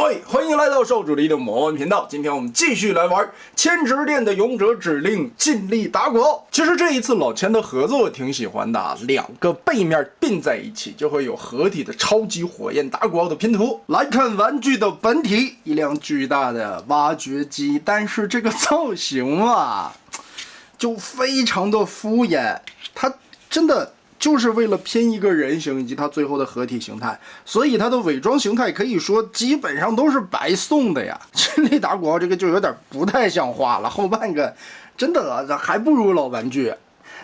嗨，歡迎來到少主力的魔玩頻道。今天我們繼續來玩千紙鏈的勇者指令盡力打鼓。其實這一次老千的盒子我挺喜歡的，兩個背面併在一起就會有合體的超級火焰打鼓奧的拼圖。來看玩具的本體，一輛巨大的挖掘機，但是這個造型啊，就非常的敷衍，它真的。就是為了拼一個人形以及它最後的合體形態，所以它的偽裝形態可以說基本上都是白送的呀。盡力打鼓奧這個就有點不太像話了，後半個真的還不如老玩具。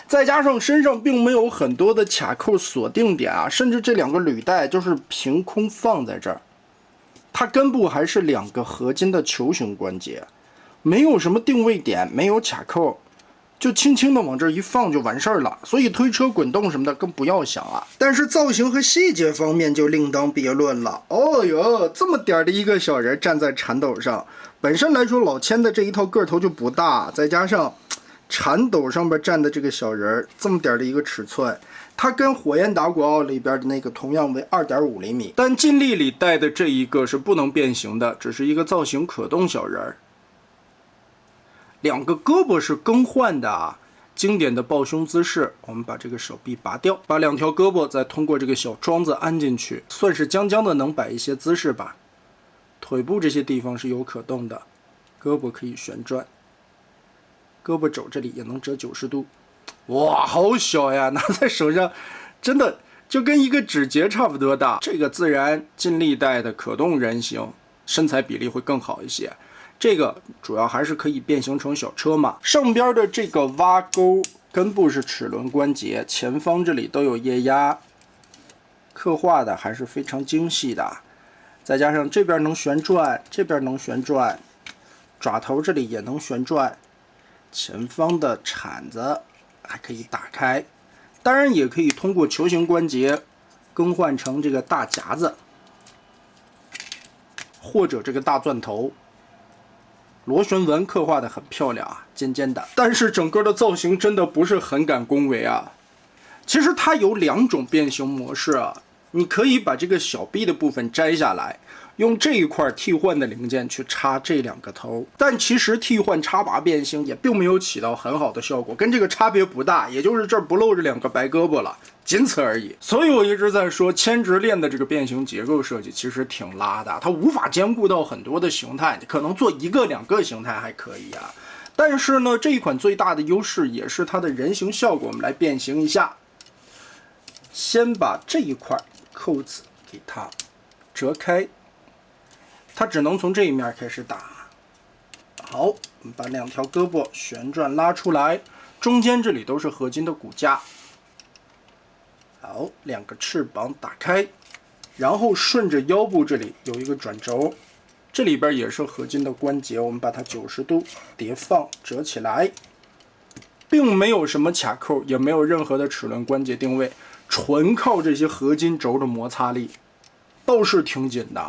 再加上身上並沒有很多的卡扣鎖定點啊，甚至這兩個履帶就是憑空放在這兒。它根部還是兩個合金的球形關節，沒有什麼定位點，沒有卡扣。就輕輕的往這一放就完事兒了，所以推車滾動什麼的更不要想啊。但是造型和細節方面就另當別論了。哦喲，這麼點的一個小人站在鏟斗上，本身來說老千的這一套個頭就不大，再加上鏟斗上邊站的這個小人這麼點的一個尺寸，它跟火焰打鼓奧裡邊的那個同樣為2.5厘米，但盡力裡帶的這一個是不能變形的，只是一個造型可動小人。两個胳膊是更換的啊，經典的抱胸姿勢。我們把這個手臂拔掉，把兩條胳膊再通過這個小樁子安進去，算是將將的能擺一些姿勢吧。腿部這些地方是有可動的，胳膊可以旋轉，胳膊肘這裡也能折90度。哇，好小呀，拿在手上真的就跟一個指節差不多大。這個自然盡力帶的可動人形，身材比例會更好一些。這個主要還是可以變形成小車嘛。上邊的這個挖溝根部是齒輪關節，前方這裡都有液壓，刻畫的還是非常精細的。再加上這邊能旋轉，這邊能旋轉，爪頭這裡也能旋轉，前方的鏟子還可以打開，當然也可以通過球形關節更換成這個大夾子，或者這個大鑽頭。螺旋紋刻畫的很漂亮啊，尖尖的，但是整個的造型真的不是很敢恭維啊。其實它有2種變形模式啊，你可以把這個小臂的部分摘下來，用這一塊替換的零件去插這2個頭，但其實替換插拔變形也並沒有起到很好的效果，跟這個差別不大，也就是這兒不露着2個白胳膊了，僅此而已。所以我一直在說千紙鏈的這個變形結構設計其實挺拉的，它無法兼顧到很多的形態，你可能做1个2个形態還可以啊。但是呢，這一款最大的優勢也是它的人形效果，我們來變形一下。先把這一塊扣子給它折開，它只能從這一面開始打。好，我們把2條胳膊旋轉拉出來，中間這裡都是合金的骨架。好，2個翅膀打開，然後順着腰部這裡有一個轉軸，這裡邊也是合金的關節，我們把它90度疊放折起來，並沒有什麼卡扣，也沒有任何的齒輪關節定位，純靠這些合金軸的摩擦力，倒是挺緊的。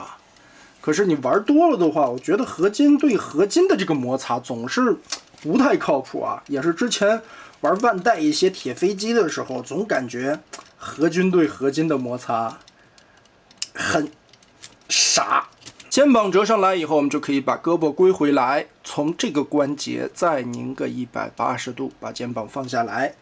可是你玩多了的話，我覺得合金對合金的這個摩擦總是不太靠譜啊。也是之前玩萬代一些鐵飛機的時候，總感覺合金對合金的摩擦很傻。肩膀折上來以後，我們就可以把胳膊歸回來，從這個關節再擰個180度，把肩膀放下來，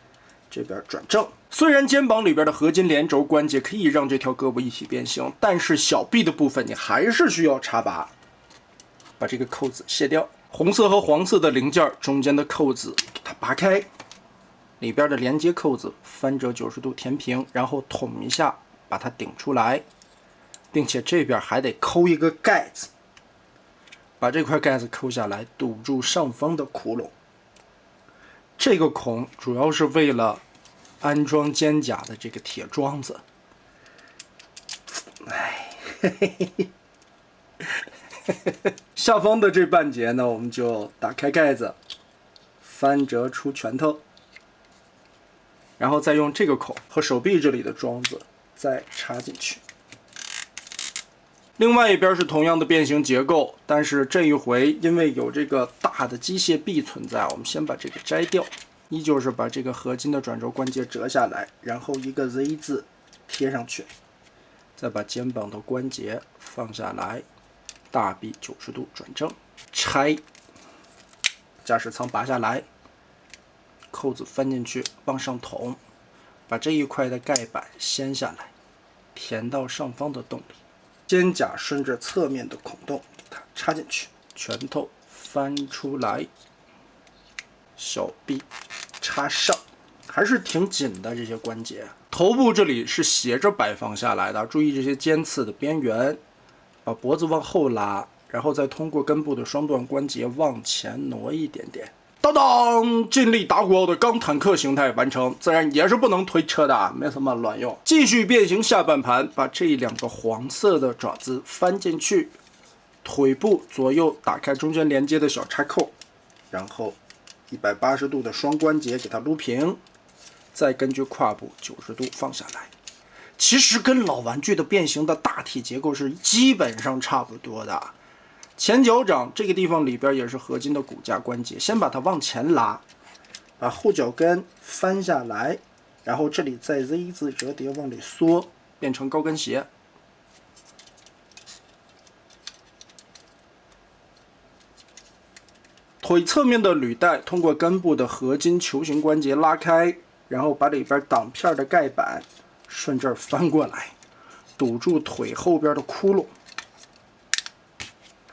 這邊轉正。雖然肩膀裡邊的合金連軸關節可以讓這條胳膊一體變形，但是小臂的部分你還是需要插拔。把這個扣子卸掉，紅色和黃色的零件中間的扣子給它拔開，裡邊的連接扣子翻折90度填平，然後捅一下把它頂出來，並且這邊還得摳一個蓋子，把這塊蓋子摳下來堵住上方的窟窿。這個孔主要是為了安裝肩甲的這個鐵樁子。哎，下方的這半截呢，我們就打開蓋子，翻折出拳頭，然後再用這個孔和手臂這裡的樁子再插進去。另外一邊是同樣的變形結構，但是這一回因為有這個大的機械臂存在，我們先把這個摘掉。依舊是把這個合金的轉軸關節折下來，然後一個 Z 字貼上去，再把肩膀的關節放下來，大臂90度轉正，拆，驾駛艙拔下來，扣子翻进去，往上捅，把这一塊的蓋板掀下來，填到上方的洞裡。肩胛順着側面的孔洞給它插進去，拳頭翻出來，小臂插上，還是挺緊的这些關節。頭部這裡是斜着擺放下來的，注意這些尖刺的邊緣，把脖子往後拉，然後再通過根部的雙段關節往前挪一點點。當當，勁力打鼓奧的鋼坦克形態完成，自然也是不能推車的，沒什麼卵用。繼續變形下半盤，把這兩個黃色的爪子翻進去，腿部左右打開中間連接的小插扣，然後180度的雙關節給它擼平，再根據胯部90度放下來。其實跟老玩具的變形的大體結構是基本上差不多的。前腳掌這個地方裡邊也是合金的骨架關節，先把它往前拉，把後腳跟翻下來，然後這裡再 Z 字折疊往裡縮，變成高跟鞋。腿側面的履帶通過根部的合金球形關節拉開，然後把裡邊擋片的蓋板順這兒翻過來，堵住腿後邊的窟窿。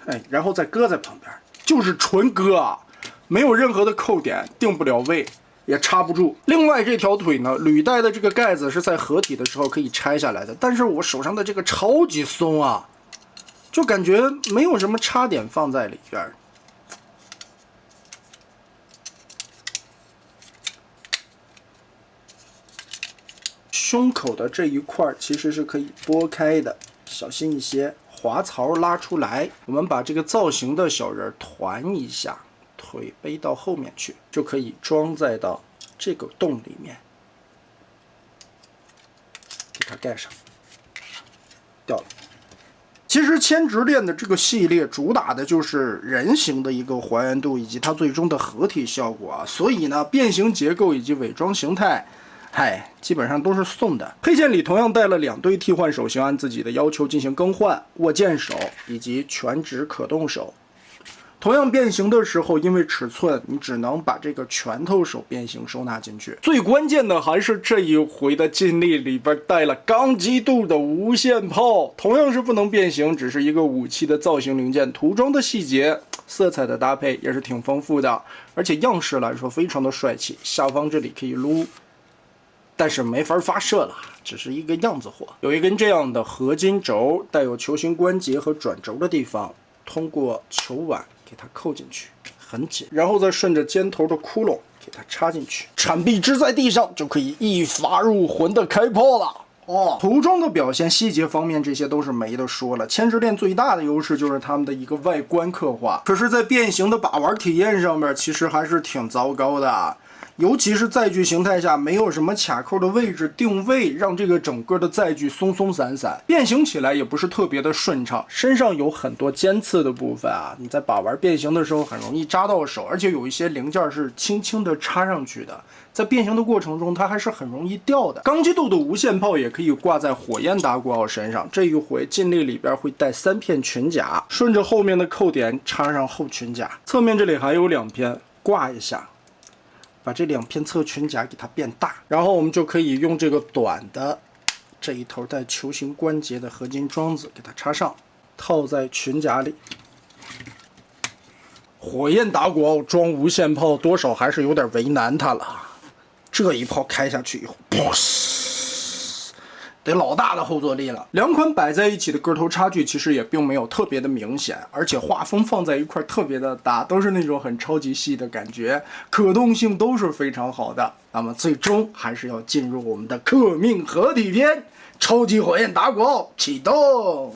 哎，然後再擱在旁邊，就是純擱啊，沒有任何的扣點，定不了位，也插不住。另外這條腿呢，履帶的這個蓋子是在合體的時候可以拆下來的，但是我手上的這個超級鬆啊，就感覺沒有什麼插點放在裡邊。胸口的這一塊其實是可以撥開的，小心一些。滑槽拉出來，我們把這個造型的小人團一下，腿背到後面去，就可以裝載到這個洞裡面，給它蓋上，掉了。其實鉛直鏈的這個系列主打的就是人形的一個還原度以及它最終的合體效果啊，所以呢，變形結構以及偽裝形態，嗨，基本上都是送的。配件裡同樣帶了2对替換手型，按自己的要求進行更換，握键手以及全指可动手。同樣变形的時候，因為尺寸，你只能把這個拳頭手变形收納進去。最關鍵的還是這一回的勁力裡邊帶了鋼擊度的無限炮，同樣是不能變形，只是一個武器的造型零件。塗裝的細節、色彩的搭配也是挺豐富的，而且樣式來說非常的帥氣。下方這裡可以擼。但是沒法發射了，只是一個樣子貨。有一根這樣的合金軸，帶有球形關節和轉軸的地方，通過球腕給它扣進去，很緊，然後再順着尖頭的窟窿給它插進去，鏟臂支在地上，就可以一發入魂的開炮了。哦，塗裝的表現細節方面，這些都是沒得說了。鉛直鏈最大的優勢就是它們的一個外觀刻畫，可是，在變形的把玩體驗上面，其實還是挺糟糕的。尤其是載具形態下没有什麼卡扣的位置定位，讓這個整個的載具鬆鬆散散，變形起來也不是特別的順暢。身上有很多尖刺的部分啊，你在把玩變形的時候很容易扎到手，而且有一些零件是輕輕的插上去的，在变形的過程中它還是很容易掉的。钢击度的无限炮也可以掛在火焰打鼓奥身上，這一回劲力裡邊會帶3片裙甲，順着後面的扣點插上後裙甲，側面這裡還有2片，掛一下。把這2片側裙甲給它變大，然後我們就可以用這個短的這一頭帶球形關節的合金樁子給它插上，套在裙甲裡。火焰打鼓奧裝無限炮，多少還是有點為難它了。這一炮開下去以後，得老大的後坐力了。2款擺在一起的個頭差距其實也並沒有特別的明顯，而且畫風放在一塊特別的大，都是那種很超級細的感覺，可動性都是非常好的。那麼最終還是要進入我們的革命合體篇，超級火焰打鼓奧啟動。